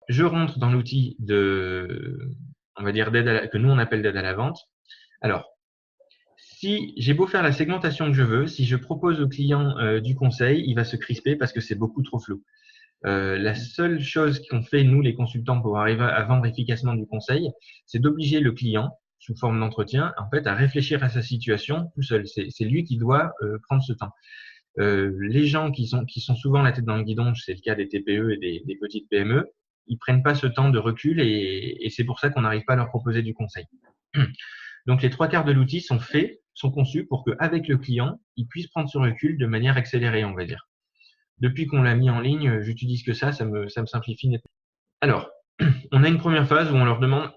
je rentre dans l'outil on va dire que nous on appelle d'aide à la vente. Alors, si j'ai beau faire la segmentation que je veux, si je propose au client du conseil, il va se crisper parce que c'est beaucoup trop flou. La seule chose qu'on fait, nous, les consultants, pour arriver à vendre efficacement du conseil, c'est d'obliger le client, sous forme d'entretien, en fait, à réfléchir à sa situation tout seul. C'est lui qui doit prendre ce temps. Les gens qui sont souvent la tête dans le guidon, c'est le cas des TPE et des petites PME, ils prennent pas ce temps de recul et c'est pour ça qu'on n'arrive pas à leur proposer du conseil. Donc, les trois quarts de l'outil sont conçus pour qu'avec le client, il puisse prendre ce recul de manière accélérée, on va dire. Depuis qu'on l'a mis en ligne, j'utilise que ça me simplifie nettement. Alors, on a une première phase où on leur demande,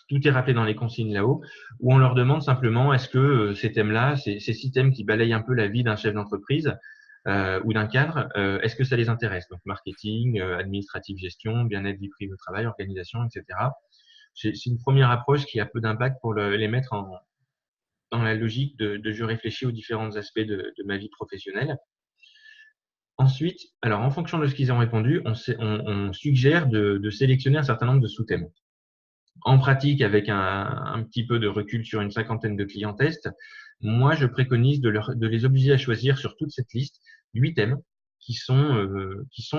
tout est rappelé dans les consignes là-haut, où on leur demande simplement est-ce que ces thèmes-là, ces 6 thèmes qui balayent un peu la vie d'un chef d'entreprise ou d'un cadre, est-ce que ça les intéresse? Donc, marketing, administrative gestion, bien-être, vie privée au travail, organisation, etc. C'est une première approche qui a peu d'impact pour les mettre dans la logique de je réfléchis aux différents aspects de ma vie professionnelle. Ensuite, alors en fonction de ce qu'ils ont répondu, on suggère de sélectionner un certain nombre de sous-thèmes. En pratique, avec un petit peu de recul sur une 50aine de clients tests, moi, je préconise de les obliger à choisir sur toute cette liste 8 thèmes qui sont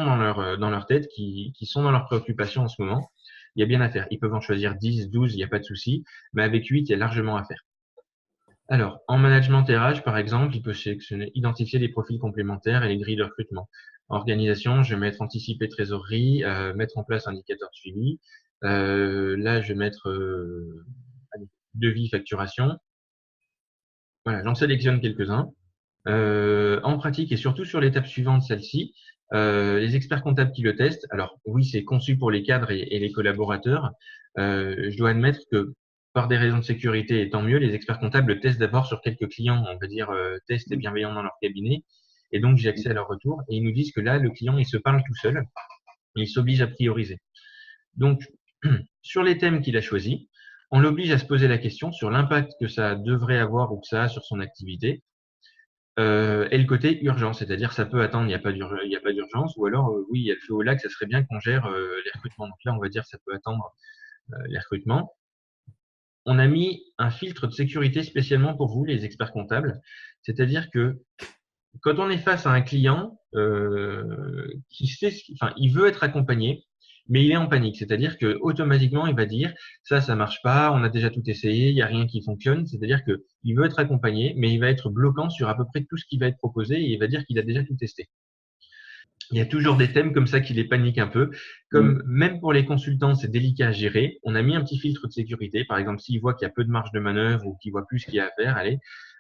dans leur tête, qui sont dans leurs préoccupations en ce moment. Il y a bien à faire. Ils peuvent en choisir 10, 12, il n'y a pas de souci, mais avec 8, il y a largement à faire. Alors, en management RH, par exemple, il peut sélectionner, identifier des profils complémentaires et les grilles de recrutement. En organisation, je vais mettre anticiper trésorerie, mettre en place un indicateur de suivi. Là, je vais mettre devis, facturation. Voilà, j'en sélectionne quelques-uns. En pratique et surtout sur l'étape suivante, celle-ci, les experts comptables qui le testent. Alors oui, c'est conçu pour les cadres et les collaborateurs. Je dois admettre que par des raisons de sécurité, et tant mieux, les experts comptables le testent d'abord sur quelques clients, on va dire tests et bienveillants dans leur cabinet. Et donc, j'ai accès à leur retour. Et ils nous disent que là, le client, il se parle tout seul. Et il s'oblige à prioriser. Donc, sur les thèmes qu'il a choisis, on l'oblige à se poser la question sur l'impact que ça devrait avoir ou que ça a sur son activité. Et le côté urgence, c'est-à-dire ça peut attendre, il n'y a pas d'urgence, ou alors oui, il y a le feu au lac, ça serait bien qu'on gère les recrutements. Donc là, on va dire ça peut attendre les recrutements. On a mis un filtre de sécurité spécialement pour vous, les experts comptables, c'est-à-dire que quand on est face à un client qui sait, enfin, il veut être accompagné, mais il est en panique. C'est-à-dire que automatiquement, il va dire ça marche pas, on a déjà tout essayé, il n'y a rien qui fonctionne. C'est-à-dire que il veut être accompagné, mais il va être bloquant sur à peu près tout ce qui va être proposé et il va dire qu'il a déjà tout testé. Il y a toujours des thèmes comme ça qui les paniquent un peu. Comme même pour les consultants, c'est délicat à gérer. On a mis un petit filtre de sécurité. Par exemple, s'ils voient qu'il y a peu de marge de manœuvre ou qu'ils voient plus ce qu'il y a à faire, allez,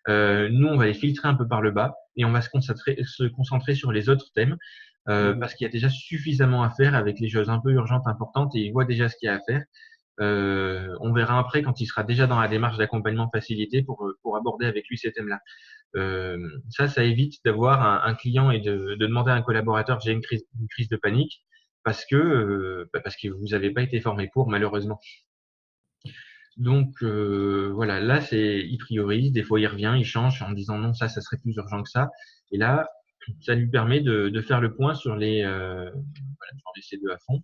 nous, on va les filtrer un peu par le bas et on va se concentrer sur les autres thèmes parce qu'il y a déjà suffisamment à faire avec les choses un peu urgentes, importantes et ils voient déjà ce qu'il y a à faire. On verra après quand il sera déjà dans la démarche d'accompagnement facilité pour aborder avec lui ces thèmes-là. Ça évite d'avoir un client et de demander à un collaborateur j'ai une crise de panique parce que vous n'avez pas été formé pour, malheureusement. Donc voilà, là il priorise, des fois il revient, il change en disant non, ça serait plus urgent que ça. Et là, ça lui permet de faire le point sur voilà, j'en ai ces deux à fond,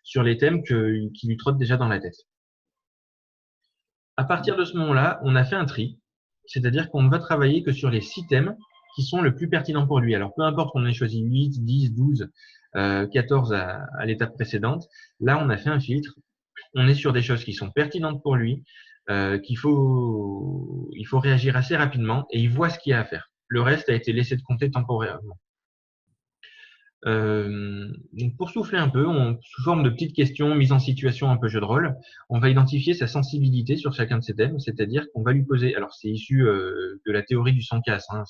sur les thèmes qui lui trottent déjà dans la tête. À partir de ce moment-là, on a fait un tri, c'est-à-dire qu'on ne va travailler que sur les 6 thèmes qui sont le plus pertinents pour lui. Alors, peu importe qu'on ait choisi 8, 10, 12, 14 à l'étape précédente, là, on a fait un filtre. On est sur des choses qui sont pertinentes pour lui, il faut réagir assez rapidement et il voit ce qu'il y a à faire. Le reste a été laissé de côté temporairement. Donc pour souffler un peu, sous forme de petites questions, mise en situation un peu jeu de rôle, on va identifier sa sensibilité sur chacun de ces thèmes, c'est-à-dire qu'on va lui poser, alors c'est issu de la théorie du sans casse, hein,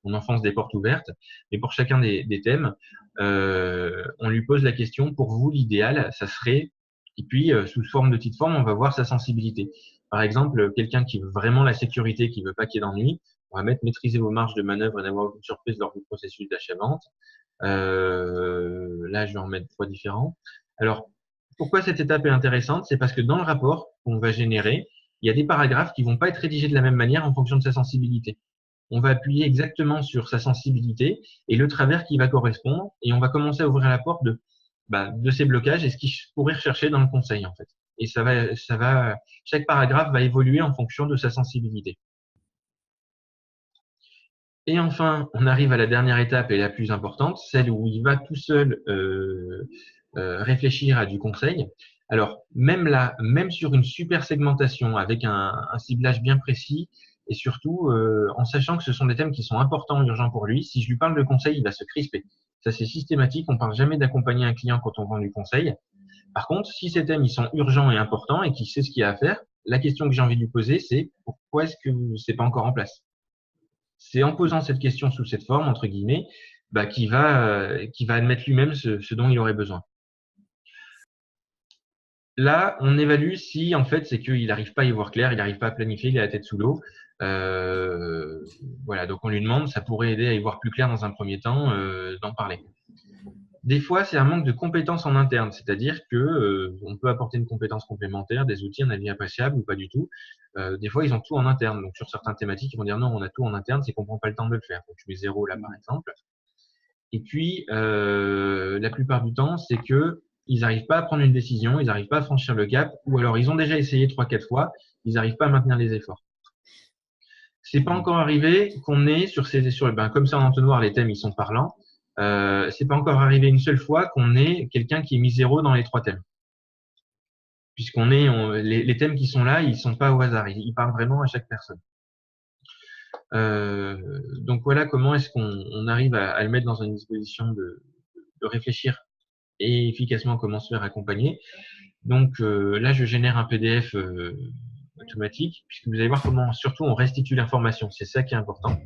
on enfonce des portes ouvertes, mais pour chacun des thèmes, on lui pose la question, pour vous l'idéal, ça serait, et puis sous forme de petite forme, on va voir sa sensibilité. Par exemple, quelqu'un qui veut vraiment la sécurité, qui veut pas qu'il y ait d'ennui, on va mettre maîtriser vos marges de manœuvre et n'avoir aucune surprise lors du processus d'achat-vente. Là, je vais en mettre 3 différents. Alors, pourquoi cette étape est intéressante? C'est parce que dans le rapport qu'on va générer, il y a des paragraphes qui vont pas être rédigés de la même manière en fonction de sa sensibilité. On va appuyer exactement sur sa sensibilité et le travers qui va correspondre et on va commencer à ouvrir la porte de de ces blocages et ce qu'il pourrait rechercher dans le conseil, en fait. Et chaque paragraphe va évoluer en fonction de sa sensibilité. Et enfin, on arrive à la dernière étape et la plus importante, celle où il va tout seul réfléchir à du conseil. Alors, même là, même sur une super segmentation avec un ciblage bien précis et surtout en sachant que ce sont des thèmes qui sont importants et urgents pour lui, si je lui parle de conseil, il va se crisper. Ça, c'est systématique. On ne parle jamais d'accompagner un client quand on vend du conseil. Par contre, si ces thèmes ils sont urgents et importants et qu'il sait ce qu'il y a à faire, la question que j'ai envie de lui poser, c'est pourquoi est-ce que c'est pas encore en place? C'est en posant cette question sous cette forme, entre guillemets, qu'il va admettre lui-même ce dont il aurait besoin. Là, on évalue si, en fait, c'est qu'il n'arrive pas à y voir clair, il n'arrive pas à planifier, il a la tête sous l'eau. Voilà, donc on lui demande, ça pourrait aider à y voir plus clair dans un premier temps, d'en parler. Des fois, c'est un manque de compétences en interne, c'est-à-dire que on peut apporter une compétence complémentaire, des outils, un avis appréciable ou pas du tout. Des fois, ils ont tout en interne. Donc, sur certaines thématiques, ils vont dire non, on a tout en interne, c'est qu'on prend pas le temps de le faire. Donc, je mets 0 là, par exemple. Et puis, la plupart du temps, c'est que ils n'arrivent pas à prendre une décision, ils n'arrivent pas à franchir le cap, ou alors ils ont déjà essayé 3-4 fois, ils n'arrivent pas à maintenir les efforts. C'est pas encore arrivé qu'on est comme ça en entonnoir, les thèmes ils sont parlants. C'est pas encore arrivé une seule fois qu'on ait quelqu'un qui ait mis 0 dans les 3 thèmes. Puisqu'on est, les thèmes qui sont là, ils sont pas au hasard, ils parlent vraiment à chaque personne. Donc voilà comment est-ce qu'on arrive à le mettre dans une disposition de réfléchir et efficacement comment se faire accompagner. Donc là, je génère un PDF automatique, puisque vous allez voir comment surtout on restitue l'information. C'est ça qui est important.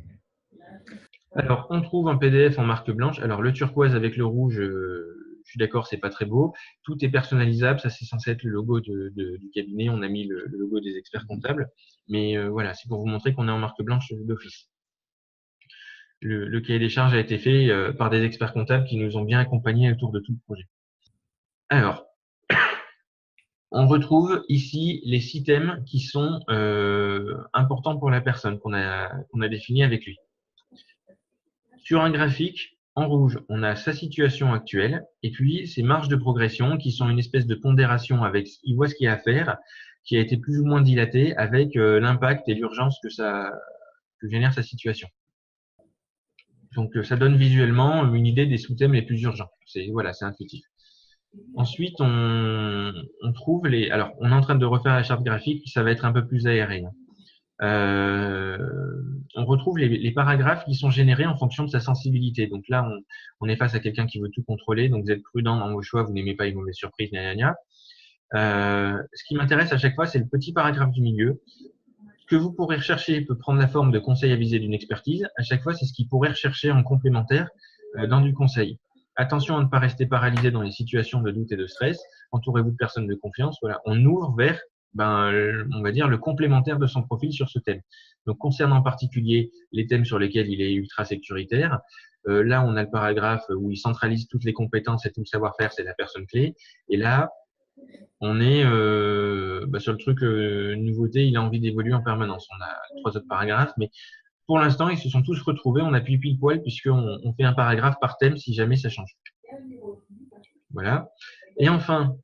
Alors, on trouve un PDF en marque blanche. Alors, le turquoise avec le rouge, je suis d'accord, c'est pas très beau. Tout est personnalisable. Ça, c'est censé être le logo du cabinet. On a mis le logo des experts comptables. Mais voilà, c'est pour vous montrer qu'on est en marque blanche d'office. Le cahier des charges a été fait par des experts comptables qui nous ont bien accompagnés autour de tout le projet. Alors, on retrouve ici les 6 thèmes qui sont importants pour la personne qu'on a défini avec lui. Sur un graphique, en rouge, on a sa situation actuelle et puis ses marges de progression qui sont une espèce de pondération avec, il voit ce qu'il y a à faire, qui a été plus ou moins dilaté avec l'impact et l'urgence que génère sa situation. Donc, ça donne visuellement une idée des sous-thèmes les plus urgents. Voilà, c'est intuitif. Ensuite, on trouve alors, on est en train de refaire la charte graphique, ça va être un peu plus aéré. On retrouve les paragraphes qui sont générés en fonction de sa sensibilité. Donc là, on est face à quelqu'un qui veut tout contrôler, donc vous êtes prudent dans vos choix, vous n'aimez pas les mauvaises surprises, ce qui m'intéresse à chaque fois, c'est le petit paragraphe du milieu. Ce que vous pourrez rechercher peut prendre la forme de conseil avisé d'une expertise. À chaque fois, c'est ce qu'il pourrait rechercher en complémentaire dans du conseil. Attention à ne pas rester paralysé dans les situations de doute et de stress. Entourez-vous de personnes de confiance. Voilà, on ouvre vers, on va dire, le complémentaire de son profil sur ce thème. Donc, concernant en particulier les thèmes sur lesquels il est ultra sécuritaire, là, on a le paragraphe où il centralise toutes les compétences et tout le savoir-faire, c'est la personne clé. Et là, on est sur le truc nouveauté, il a envie d'évoluer en permanence. On a 3 autres paragraphes, mais pour l'instant, ils se sont tous retrouvés. On appuie pile poil puisqu'on fait un paragraphe par thème si jamais ça change. Voilà. Et enfin,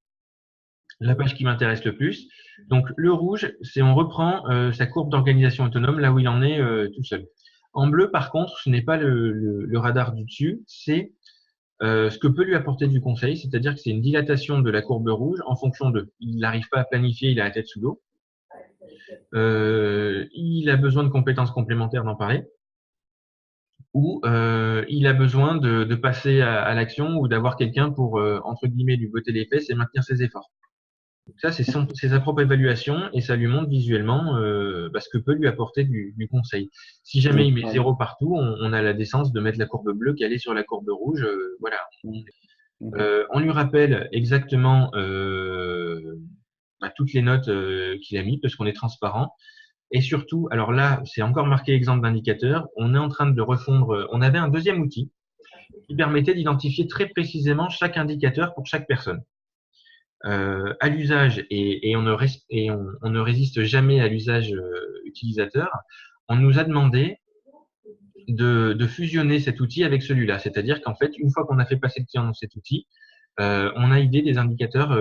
la page qui m'intéresse le plus. Donc, le rouge, c'est on reprend sa courbe d'organisation autonome là où il en est tout seul. En bleu, par contre, ce n'est pas le radar du dessus, c'est ce que peut lui apporter du conseil, c'est-à-dire que c'est une dilatation de la courbe rouge en fonction de, il n'arrive pas à planifier, il a la tête sous l'eau, il a besoin de compétences complémentaires d'en parler, ou il a besoin de passer à l'action ou d'avoir quelqu'un pour, entre guillemets, lui botter les fesses et maintenir ses efforts. Donc ça, c'est sa propre évaluation et ça lui montre visuellement ce que peut lui apporter du conseil. Si jamais il met 0 partout, on a la décence de mettre la courbe bleue calée sur la courbe rouge. Voilà. On lui rappelle exactement toutes les notes qu'il a mis parce qu'on est transparent. Et surtout, alors là, c'est encore marqué exemple d'indicateur. On est en train de refondre. On avait un deuxième outil qui permettait d'identifier très précisément chaque indicateur pour chaque personne. À l'usage, et on ne résiste jamais à l'usage utilisateur, on nous a demandé de fusionner cet outil avec celui-là. C'est-à-dire qu'en fait, une fois qu'on a fait passer le client dans cet outil, on a idée des indicateurs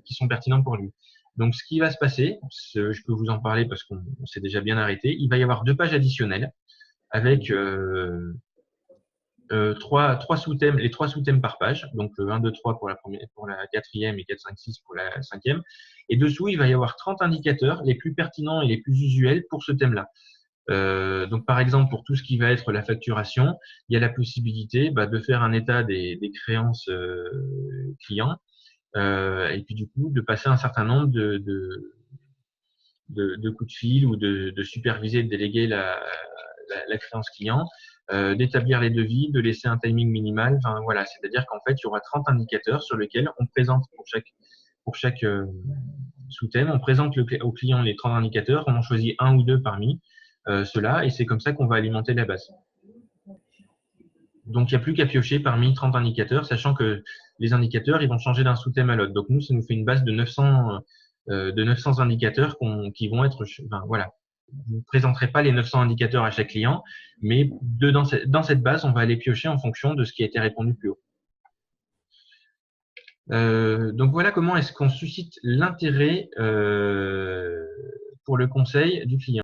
qui sont pertinents pour lui. Donc, ce qui va se passer, je peux vous en parler parce qu'on s'est déjà bien arrêté, il va y avoir 2 pages additionnelles avec trois sous-thèmes, les 3 sous-thèmes par page, donc 1, 2, 3 pour la première, pour la quatrième et 4, 5, 6 pour la cinquième. Et dessous, il va y avoir 30 indicateurs les plus pertinents et les plus usuels pour ce thème-là. Donc, par exemple, pour tout ce qui va être la facturation, il y a la possibilité de faire un état des créances clients et puis du coup de passer un certain nombre de coups de fil ou de superviser, de déléguer la créance client, d'établir les devis, de laisser un timing minimal. Enfin, voilà, c'est-à-dire qu'en fait, il y aura 30 indicateurs sur lesquels on présente pour chaque sous-thème, on présente au client les 30 indicateurs, on en choisit un ou deux parmi ceux-là, et c'est comme ça qu'on va alimenter la base. Donc, il n'y a plus qu'à piocher parmi 30 indicateurs, sachant que les indicateurs, ils vont changer d'un sous-thème à l'autre. Donc, nous, ça nous fait une base de 900 indicateurs qui vont être, voilà. Vous ne présenterez pas les 900 indicateurs à chaque client, mais dans cette base, on va aller piocher en fonction de ce qui a été répondu plus haut. Donc voilà comment est-ce qu'on suscite l'intérêt pour le conseil du client.